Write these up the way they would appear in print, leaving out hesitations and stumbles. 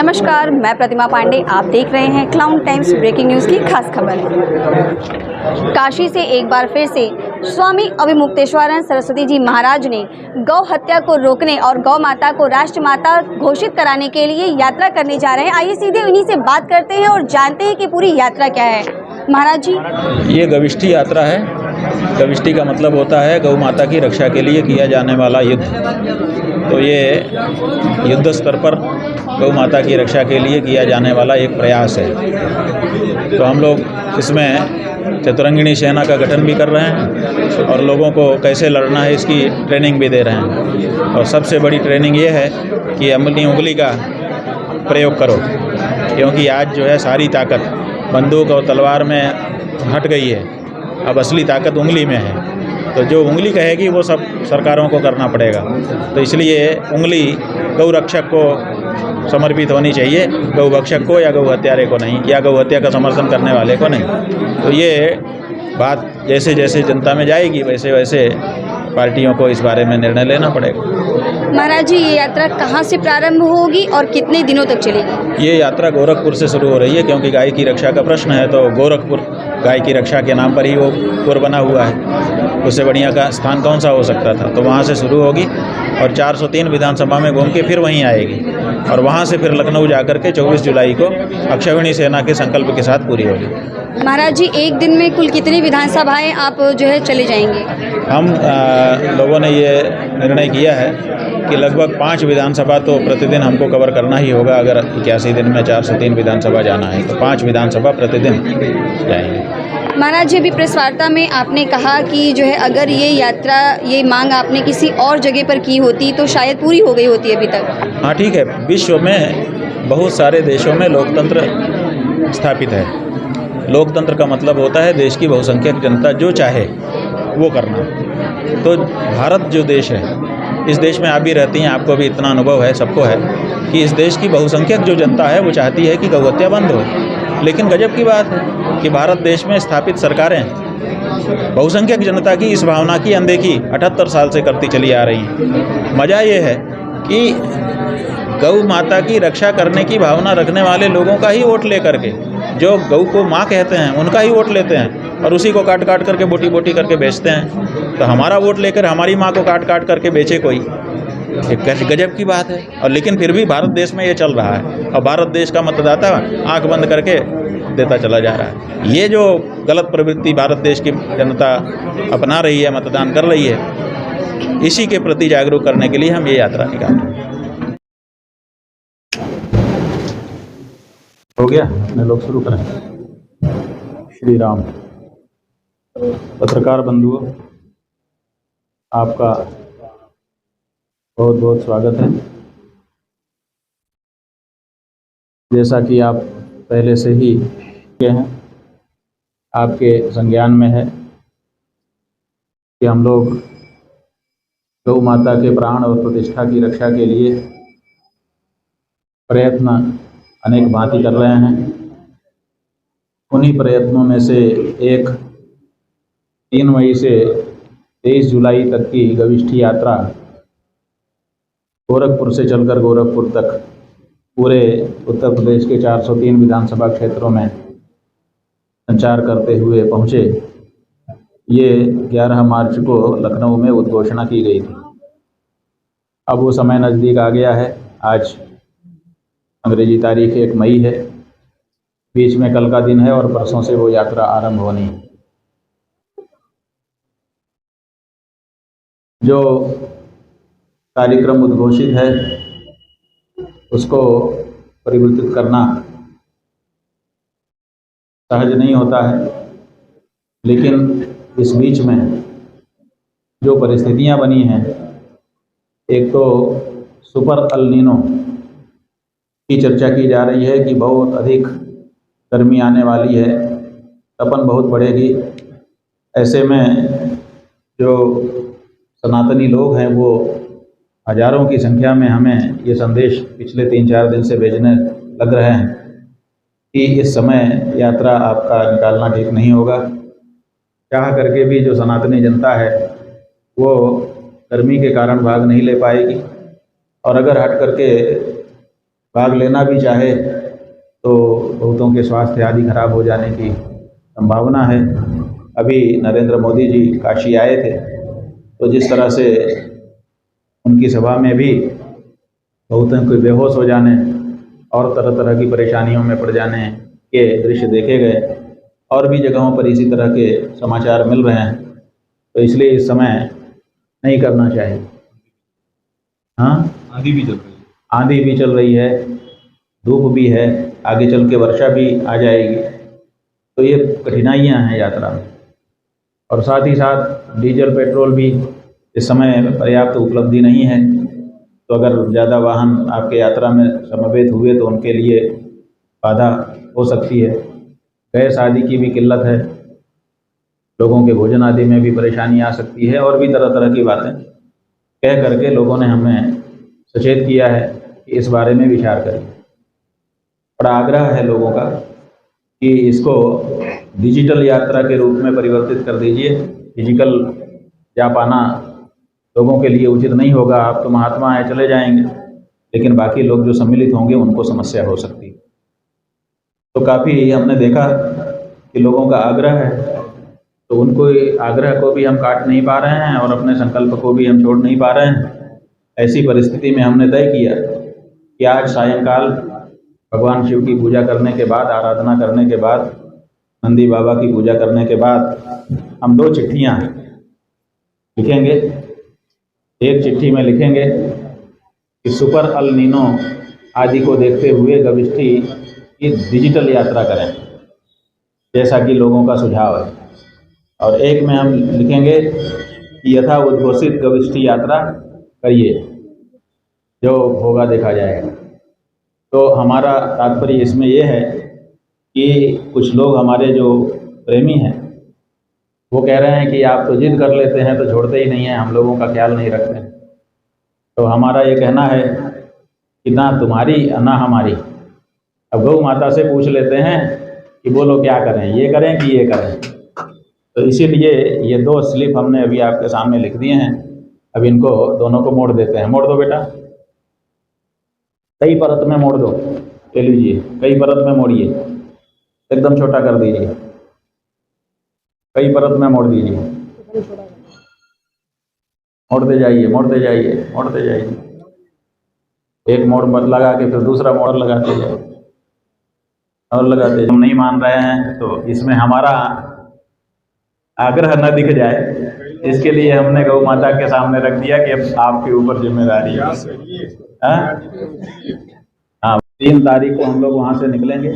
नमस्कार, मैं प्रतिमा पांडे। आप देख रहे हैं क्लाउन टाइम्स ब्रेकिंग न्यूज़ की खास खबर। काशी से एक बार फिर से स्वामी अभिमुक्तेश्वरानंद सरस्वती जी महाराज ने गौ हत्या को रोकने और गौ माता को राष्ट्रमाता घोषित कराने के लिए यात्रा करने जा रहे हैं। आइए सीधे उन्हीं से बात करते हैं और जानते हैं कि पूरी यात्रा क्या है। महाराज जी, ये गविष्ठी यात्रा है। गविष्ठी का मतलब होता है गौ माता की रक्षा के लिए किया जाने वाला युद्ध। तो ये युद्ध स्तर पर गौ माता की रक्षा के लिए किया जाने वाला एक प्रयास है। तो हम लोग इसमें चतुरंगिणी सेना का गठन भी कर रहे हैं और लोगों को कैसे लड़ना है इसकी ट्रेनिंग भी दे रहे हैं। और सबसे बड़ी ट्रेनिंग ये है कि अपनी उंगली का प्रयोग करो, क्योंकि आज जो है सारी ताकत बंदूक और तलवार में हट गई है। अब असली ताकत उंगली में है। तो जो उंगली कहेगी वो सब सरकारों को करना पड़ेगा। तो इसलिए उंगली गौ रक्षक को समर्पित होनी चाहिए, गौ भक्षक को या गौ हत्यारे को नहीं, या गौ हत्या का समर्थन करने वाले को नहीं। तो ये बात जैसे जैसे जनता में जाएगी वैसे वैसे पार्टियों को इस बारे में निर्णय लेना पड़ेगा। महाराज जी, ये यात्रा कहाँ से प्रारंभ होगी और कितने दिनों तक चलेगी? ये यात्रा गोरखपुर से शुरू हो रही है, क्योंकि गाय की रक्षा का प्रश्न है। तो गोरखपुर गाय की रक्षा के नाम पर ही वो पुर बना हुआ है। उससे बढ़िया का स्थान कौन सा हो सकता था। तो वहाँ से शुरू होगी और 403 विधानसभा में घूम के फिर वहीं आएगी और वहाँ से फिर लखनऊ जाकर के 24 जुलाई को अक्षौहिणी सेना के संकल्प के साथ पूरी होगी। महाराज जी, एक दिन में कुल कितनी विधानसभाएं आप जो है चले जाएंगे? हम लोगों ने ये निर्णय किया है कि लगभग 5 विधानसभा तो प्रतिदिन हमको कवर करना ही होगा। अगर 81 दिन में 403 विधानसभा जाना है तो 5 विधानसभा प्रतिदिन जाएंगे। महाराज जी, अभी प्रेस वार्ता में आपने कहा कि जो है अगर ये यात्रा, ये मांग आपने किसी और जगह पर की होती तो शायद पूरी हो गई होती अभी तक। हाँ ठीक है, विश्व में बहुत सारे देशों में लोकतंत्र स्थापित है। लोकतंत्र का मतलब होता है देश की बहुसंख्यक जनता जो चाहे वो करना। तो भारत जो देश है, इस देश में आप भी रहती हैं, आपको भी इतना अनुभव है, सबको है कि इस देश की बहुसंख्यक जो जनता है वो चाहती है कि गौ हत्या बंद हो। लेकिन गजब की बात है कि भारत देश में स्थापित सरकारें बहुसंख्यक जनता की इस भावना की अनदेखी 78 साल से करती चली आ रही हैं। मज़ा ये है कि गौ माता की रक्षा करने की भावना रखने वाले लोगों का ही वोट लेकर के, जो गौ को माँ कहते हैं उनका ही वोट लेते हैं और उसी को काट काट करके बोटी बोटी करके बेचते हैं। तो हमारा वोट लेकर हमारी माँ को काट काट करके बेचे कोई, एक गजब की बात है। और लेकिन फिर भी भारत देश में ये चल रहा है और भारत देश का मतदाता आंख बंद करके देता चला जा रहा है। ये जो गलत प्रवृत्ति भारत देश की जनता अपना रही है, मतदान कर रही है, इसी के प्रति जागरूक करने के लिए हम ये यात्रा निकाल रहे हैं। हो गया, अपने लोग शुरू करें। श्री राम। पत्रकार बंधुओं, आपका बहुत बहुत स्वागत है। जैसा कि आप पहले से ही के हैं, आपके संज्ञान में है कि हम लोग गौ माता के प्राण और प्रतिष्ठा की रक्षा के लिए प्रयत्न अनेक भांति कर रहे हैं। उन्हीं प्रयत्नों में से एक 3 मई से 23 जुलाई तक की गविष्ठी यात्रा गोरखपुर से चलकर गोरखपुर तक पूरे उत्तर प्रदेश के 403 विधानसभा क्षेत्रों में संचार करते हुए पहुँचे। ये 11 मार्च को लखनऊ में उद्घोषणा की गई थी। अब वो समय नज़दीक आ गया है। आज अंग्रेजी तारीख 1 मई है, बीच में कल का दिन है और परसों से वो यात्रा आरंभ होनी है। जो कार्यक्रम उद्घोषित है उसको परिवर्तित करना सहज नहीं होता है, लेकिन इस बीच में जो परिस्थितियां बनी हैं, एक तो सुपर अल नीनो की चर्चा की जा रही है कि बहुत अधिक गर्मी आने वाली है, तपन बहुत बढ़ेगी। ऐसे में जो सनातनी लोग हैं वो हजारों की संख्या में हमें ये संदेश पिछले 3-4 दिन से भेजने लग रहे हैं कि इस समय यात्रा आपका निकालना ठीक नहीं होगा। चाह करके भी जो सनातनी जनता है वो गर्मी के कारण भाग नहीं ले पाएगी, और अगर हट करके भाग लेना भी चाहे तो बहुतों के स्वास्थ्य आदि खराब हो जाने की संभावना है। अभी नरेंद्र मोदी जी काशी आए थे, तो जिस तरह से उनकी सभा में भी बहुतों को बेहोश हो जाने और तरह तरह की परेशानियों में पड़ जाने के दृश्य देखे गए, और भी जगहों पर इसी तरह के समाचार मिल रहे हैं। तो इसलिए इस समय नहीं करना चाहिए। हाँ, आंधी भी चल रही है। आंधी भी चल रही है, धूप भी है, आगे चल के वर्षा भी आ जाएगी, तो ये कठिनाइयाँ हैं यात्रा में। और साथ ही साथ डीजल पेट्रोल भी इस समय पर्याप्त उपलब्धि नहीं है, तो अगर ज़्यादा वाहन आपके यात्रा में समवेत हुए तो उनके लिए बाधा हो सकती है। गैस आदि की भी किल्लत है, लोगों के भोजन आदि में भी परेशानी आ सकती है, और भी तरह तरह की बातें कह करके लोगों ने हमें सचेत किया है कि इस बारे में विचार करें। बड़ा आग्रह है लोगों का कि इसको डिजिटल यात्रा के रूप में परिवर्तित कर दीजिए। फिजिकल जा पाना लोगों के लिए उचित नहीं होगा। आप तो महात्मा हैं, चले जाएंगे, लेकिन बाकी लोग जो सम्मिलित होंगे उनको समस्या हो सकती है। तो काफ़ी हमने देखा कि लोगों का आग्रह है, तो उनको आग्रह को भी हम काट नहीं पा रहे हैं और अपने संकल्प को भी हम छोड़ नहीं पा रहे हैं। ऐसी परिस्थिति में हमने तय किया कि आज सायंकाल भगवान शिव की पूजा करने के बाद, आराधना करने के बाद, नंदी बाबा की पूजा करने के बाद हम 2 चिट्ठियाँ लिखेंगे। एक चिट्ठी में लिखेंगे कि सुपर अल नीनो आदि को देखते हुए गविष्ठी की डिजिटल यात्रा करें, जैसा कि लोगों का सुझाव है। और एक में हम लिखेंगे कि यथा उद्घोषित गविष्ठी यात्रा करिए, जो होगा देखा जाएगा। तो हमारा तात्पर्य इसमें यह है कि कुछ लोग हमारे जो प्रेमी हैं वो कह रहे हैं कि आप तो जिद कर लेते हैं तो छोड़ते ही नहीं हैं, हम लोगों का ख्याल नहीं रखते। तो हमारा ये कहना है कि ना तुम्हारी ना हमारी। अब गौ माता से पूछ लेते हैं कि बोलो क्या करें, ये करें कि ये करें। तो इसीलिए ये 2 स्लिप हमने अभी आपके सामने लिख दिए हैं। अब इनको दोनों को मोड़ देते हैं। मोड़ दो बेटा, कई परत में मोड़ दो। ले लीजिए, कई परत में मोड़िए, एकदम छोटा कर दीजिए, कई परत में मोड़ दीजिए, मोड़ते जाइए, मोड़ते जाइए, मोड़ते जाइए। एक मोड़ मत लगा के फिर दूसरा मोड़ लगाते जाइए और लगाते जाइए। हम नहीं मान रहे हैं तो इसमें हमारा आग्रह न दिख जाए, इसके लिए हमने गौ माता के सामने रख दिया कि अब आपके ऊपर जिम्मेदारी है। हाँ, 3 तारीख को हम लोग वहाँ से निकलेंगे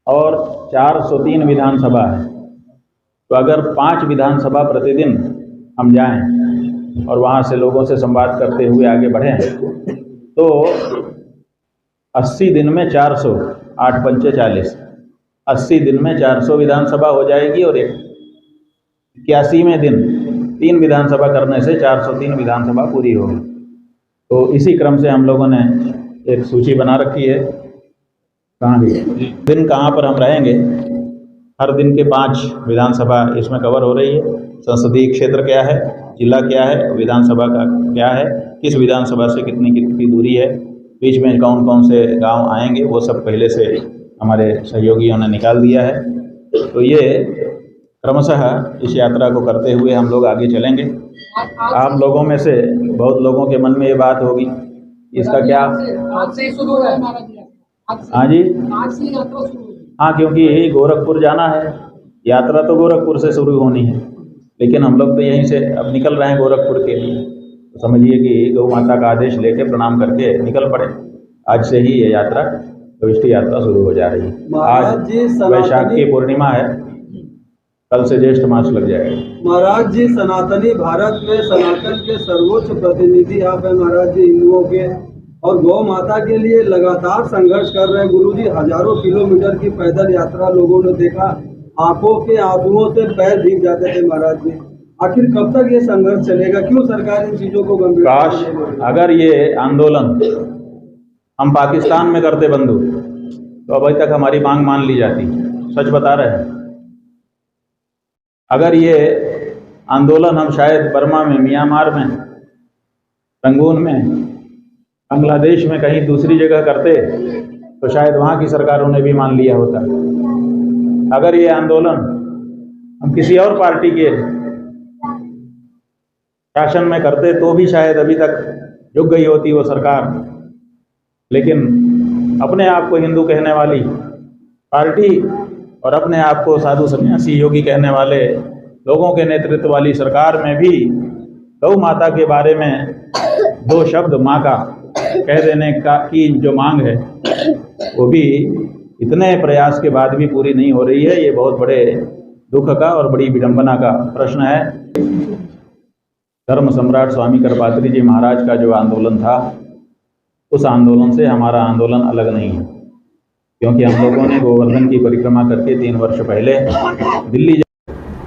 और 403 विधानसभा है। तो अगर 5 विधानसभा प्रतिदिन हम जाएं और वहाँ से लोगों से संवाद करते हुए आगे बढ़ें तो 80 दिन में 400, 8 पंचे 40, 80 दिन में 400 विधानसभा हो जाएगी। और 81वें दिन 3 विधानसभा करने से 403 विधानसभा पूरी होगी। तो इसी क्रम से हम लोगों ने एक सूची बना रखी है। कहाँ गई दिन, कहाँ पर हम रहेंगे। हर दिन के 5 विधानसभा इसमें कवर हो रही है। संसदीय क्षेत्र क्या है, जिला क्या है, विधानसभा का क्या है, किस विधानसभा से कितनी कितनी दूरी है, बीच में कौन कौन से गांव आएंगे, वो सब पहले से हमारे सहयोगियों ने निकाल दिया है। तो ये क्रमशः इस यात्रा को करते हुए हम लोग आगे चलेंगे। आप लोगों में से बहुत लोगों के मन में ये बात होगी, इसका क्या। हाँ जी, हाँ, क्योंकि यही गोरखपुर जाना है। यात्रा तो गोरखपुर से शुरू होनी है, लेकिन हम लोग तो यहीं से अब निकल रहे हैं गोरखपुर के लिए। तो समझिए कि गौ माता का आदेश लेके प्रणाम करके निकल पड़े। आज से ही ये यात्रा, गविष्ठी यात्रा शुरू हो जा रही है। आज वैशाख की पूर्णिमा है, कल से ज्येष्ठ मास लग जाएगा। महाराज जी, सनातनी भारत में सनातन के सर्वोच्च प्रतिनिधि आप हैं महाराज जी, हिंदुओं के, और गौ माता के लिए लगातार संघर्ष कर रहे हैं। गुरु जी, हजारों किलोमीटर की पैदल यात्रा लोगों ने देखा, आंखों के आंसुओं से पैर भीग जाते थे महाराज जी। आखिर कब तक ये संघर्ष चलेगा? क्यों सरकार इन चीजों को गंभीरता काश से ले रही है? अगर ये आंदोलन हम पाकिस्तान में करते बंधु तो अभी तक हमारी मांग मान ली जाती। सच बता रहे हैं। अगर ये आंदोलन हम शायद बर्मा में, म्यांमार में, रंगून में बांग्लादेश में कहीं दूसरी जगह करते तो शायद वहाँ की सरकारों ने भी मान लिया होता। अगर ये आंदोलन हम किसी और पार्टी के शासन में करते तो भी शायद अभी तक झुक गई होती वो सरकार। लेकिन अपने आप को हिंदू कहने वाली पार्टी और अपने आप को साधु सन्यासी योगी कहने वाले लोगों के नेतृत्व वाली सरकार में भी गौ माता के बारे में 2 शब्द माँ का कह देने की जो मांग है वो भी इतने प्रयास के बाद भी पूरी नहीं हो रही है। ये बहुत बड़े दुख का और बड़ी विडंबना का प्रश्न है। धर्म सम्राट स्वामी करपात्री जी महाराज का जो आंदोलन था, उस आंदोलन से हमारा आंदोलन अलग नहीं है, क्योंकि हम लोगों ने गोवर्धन की परिक्रमा करके 3 वर्ष पहले दिल्ली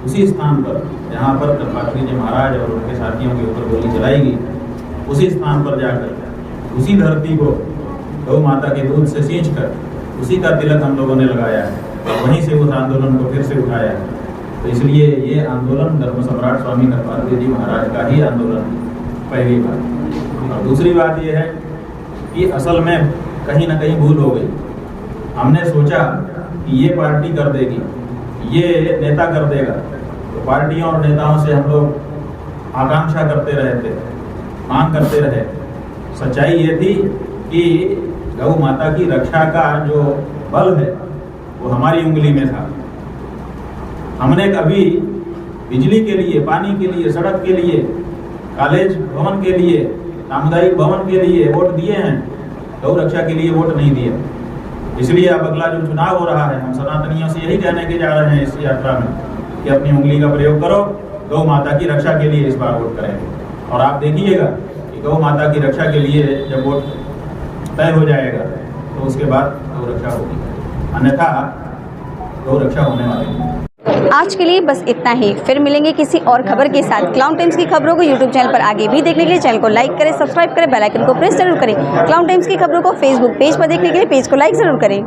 उसी स्थान पर जहाँ पर करपात्री जी महाराज और उनके साथियों के ऊपर गोली चलाई गई, उसी स्थान पर जाकर उसी धरती को गौ माता के दूध से सींच कर उसी का तिलक हम लोगों ने लगाया है और वहीं से उस आंदोलन को फिर से उठाया है। तो इसलिए ये आंदोलन धर्म सम्राट स्वामी करपात्री जी महाराज का ही आंदोलन है, पहली बात। और दूसरी बात ये है कि असल में कहीं ना कहीं भूल हो गई। हमने सोचा कि ये पार्टी कर देगी, ये नेता कर देगा, तो पार्टियों और नेताओं से हम लोग आकांक्षा करते रहे थे, मांग करते रहे। सच्चाई ये थी कि गौ माता की रक्षा का जो बल है वो हमारी उंगली में था। हमने कभी बिजली के लिए, पानी के लिए, सड़क के लिए, कॉलेज भवन के लिए, सामुदायिक भवन के लिए वोट दिए हैं, गौ रक्षा के लिए वोट नहीं दिए। इसलिए अब अगला जो चुनाव हो रहा है, हम सनातनियों से यही कहने के जा रहे हैं इस यात्रा में कि अपनी उंगली का प्रयोग करो, गौ माता की रक्षा के लिए इस बार वोट करेंगे। और आप देखिएगा कि गौ माता की रक्षा के लिए जब वोट तय हो जाएगा तो उसके बाद गौ रक्षा होगी, अन्यथा गौ रक्षा होने वाली है। आज के लिए बस इतना ही। फिर मिलेंगे किसी और खबर के साथ। क्लाउन टाइम्स की खबरों को यूट्यूब चैनल पर आगे भी देखने के लिए चैनल को लाइक करें, सब्सक्राइब करें, बेल आइकन को प्रेस जरूर करें। क्लाउन टाइम्स की खबरों को फेसबुक पेज पर देखने के लिए पेज को लाइक जरूर करें।